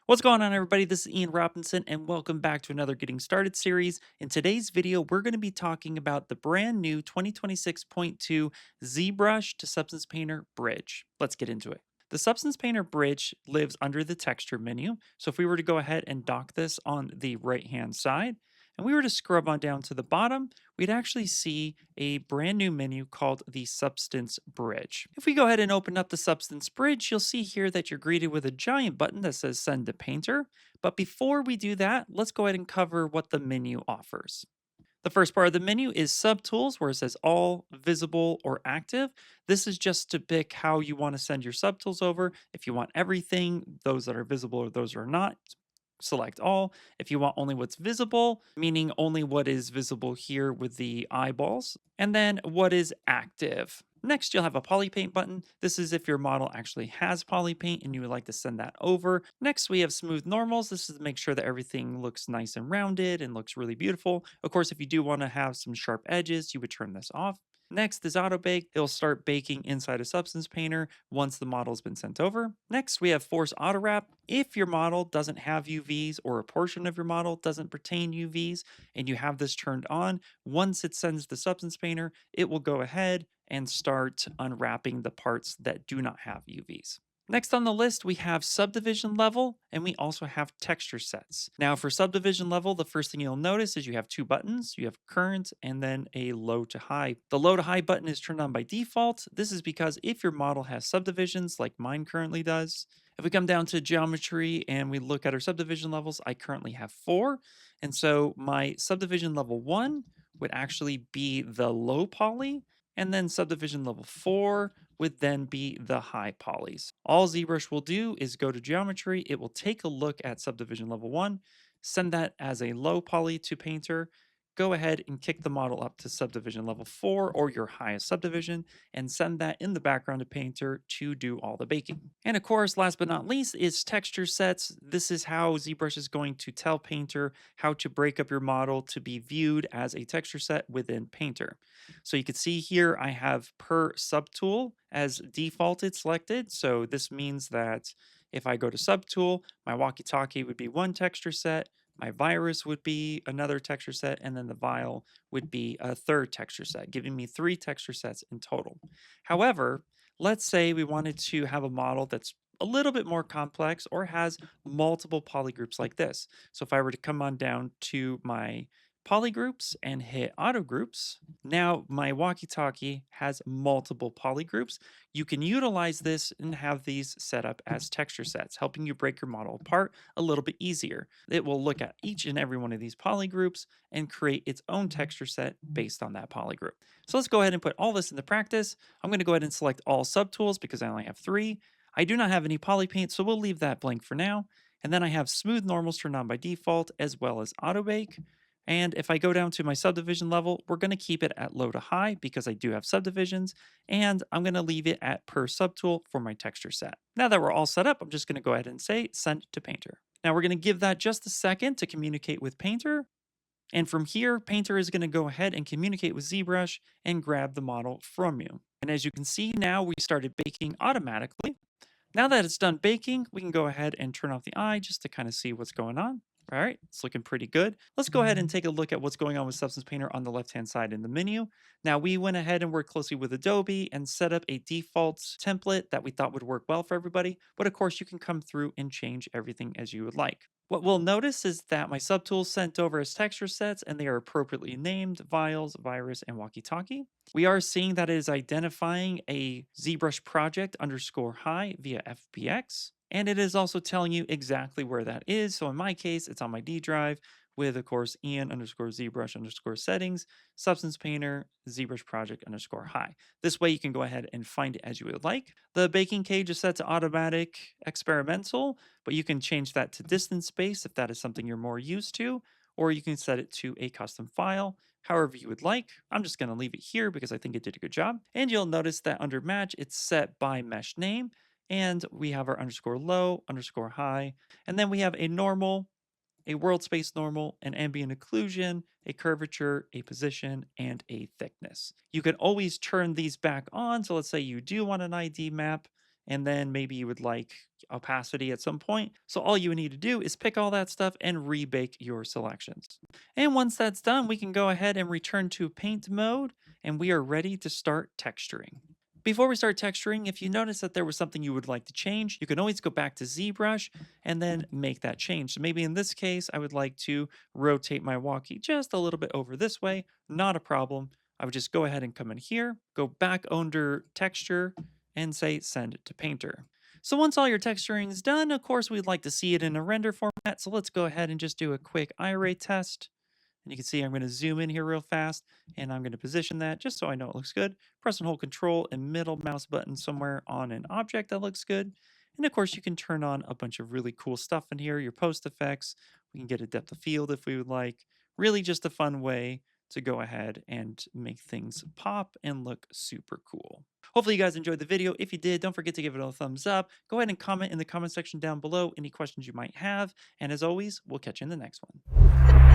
What's going on, everybody? This is Ian Robinson, and welcome back to another Getting Started series. In today's video, we're going to be talking about the brand new 2026.2 ZBrush to Substance Painter Bridge. Let's get into it. The Substance Painter Bridge lives under the texture menu. So if we were to go ahead and dock this on the right-hand side, and we were to scrub on down to the bottom, we'd actually see a brand new menu called the Substance Bridge. If we go ahead and open up the Substance Bridge, you'll see here that you're greeted with a giant button that says Send to Painter. But before we do that, let's go ahead and cover what the menu offers. The first part of the menu is Subtools, where it says All, Visible, or Active. This is just to pick how you want to send your subtools over. If you want everything, those that are visible or those that are not, select all. If you want only what's visible, meaning only what is visible here with the eyeballs, and then what is active. Next, you'll have a poly paint button. This is if your model actually has poly paint and you would like to send that over. Next, we have smooth normals. This is to make sure that everything looks nice and rounded and looks really beautiful. Of course, if you do want to have some sharp edges, you would turn this off. Next is auto bake. It'll start baking inside a Substance Painter once the model's been sent over. Next, we have force auto wrap. If your model doesn't have UVs or a portion of your model doesn't pertain UVs and you have this turned on, once it sends the Substance Painter, it will go ahead and start unwrapping the parts that do not have UVs. Next on the list, we have subdivision level, and we also have texture sets. Now for subdivision level, the first thing you'll notice is you have two buttons. You have current and then a low to high. The low to high button is turned on by default. This is because if your model has subdivisions like mine currently does, if we come down to geometry and we look at our subdivision levels, I currently have 4. And so my subdivision level 1 would actually be the low poly, and then subdivision level 4 would then be the high polys. All ZBrush will do is go to geometry. It will take a look at subdivision level 1, send that as a low poly to Painter, go ahead and kick the model up to subdivision level 4 or your highest subdivision and send that in the background to Painter to do all the baking. And of course, last but not least is texture sets. This is how ZBrush is going to tell Painter how to break up your model to be viewed as a texture set within Painter. So you can see here I have per subtool as defaulted selected. So this means that if I go to subtool, my walkie-talkie would be one texture set, my virus would be another texture set, and then the vial would be a third texture set, giving me 3 texture sets in total. However, let's say we wanted to have a model that's a little bit more complex or has multiple polygroups like this. So if I were to come on down to my polygroups and hit auto groups, now my walkie-talkie has multiple polygroups. You can utilize this and have these set up as texture sets, helping you break your model apart a little bit easier. It will look at each and every one of these polygroups and create its own texture set based on that polygroup. So let's go ahead and put all this into practice. I'm going to go ahead and select all subtools because I only have 3. I do not have any poly paint, so we'll leave that blank for now. And then I have smooth normals turned on by default as well as auto bake. And if I go down to my subdivision level, we're going to keep it at low to high because I do have subdivisions, and I'm going to leave it at per subtool for my texture set. Now that we're all set up, I'm just going to go ahead and say send to Painter. Now we're going to give that just a second to communicate with Painter. And from here, Painter is going to go ahead and communicate with ZBrush and grab the model from you. And as you can see now, we started baking automatically. Now that it's done baking, we can go ahead and turn off the eye just to kind of see what's going on. All right, it's looking pretty good. Let's go ahead and take a look at what's going on with Substance Painter on the left-hand side in the menu. Now, we went ahead and worked closely with Adobe and set up a default template that we thought would work well for everybody. But of course, you can come through and change everything as you would like. What we'll notice is that my subtools sent over as texture sets and they are appropriately named vials, virus, and walkie-talkie. We are seeing that it is identifying a ZBrush project underscore high via FBX. And it is also telling you exactly where that is. So in my case, it's on my D drive with, of course, Ian underscore ZBrush underscore settings, Substance Painter, ZBrush project underscore high. This way you can go ahead and find it as you would like. The baking cage is set to automatic experimental, but you can change that to distance space if that is something you're more used to, or you can set it to a custom file, however you would like. I'm just going to leave it here because I think it did a good job. And you'll notice that under match, it's set by mesh name. And we have our underscore low, underscore high, and then we have a normal, a world space normal, an ambient occlusion, a curvature, a position, and a thickness. You can always turn these back on. So let's say you do want an ID map and then maybe you would like opacity at some point. So all you would need to do is pick all that stuff and rebake your selections. And once that's done, we can go ahead and return to paint mode, and we are ready to start texturing. Before we start texturing, if you notice that there was something you would like to change, you can always go back to ZBrush and then make that change. So maybe in this case, I would like to rotate my walkie just a little bit over this way. Not a problem. I would just go ahead and come in here, go back under texture, and say send to painter. So once all your texturing is done, of course, we'd like to see it in a render format. So let's go ahead and just do a quick IRay test. And you can see I'm going to zoom in here real fast, and I'm going to position that just so I know it looks good. Press and hold Control and middle mouse button somewhere on an object that looks good. And of course, you can turn on a bunch of really cool stuff in here, your post effects. We can get a depth of field if we would like. Really just a fun way to go ahead and make things pop and look super cool. Hopefully you guys enjoyed the video. If you did, don't forget to give it a thumbs up. Go ahead and comment in the comment section down below any questions you might have. And as always, we'll catch you in the next one.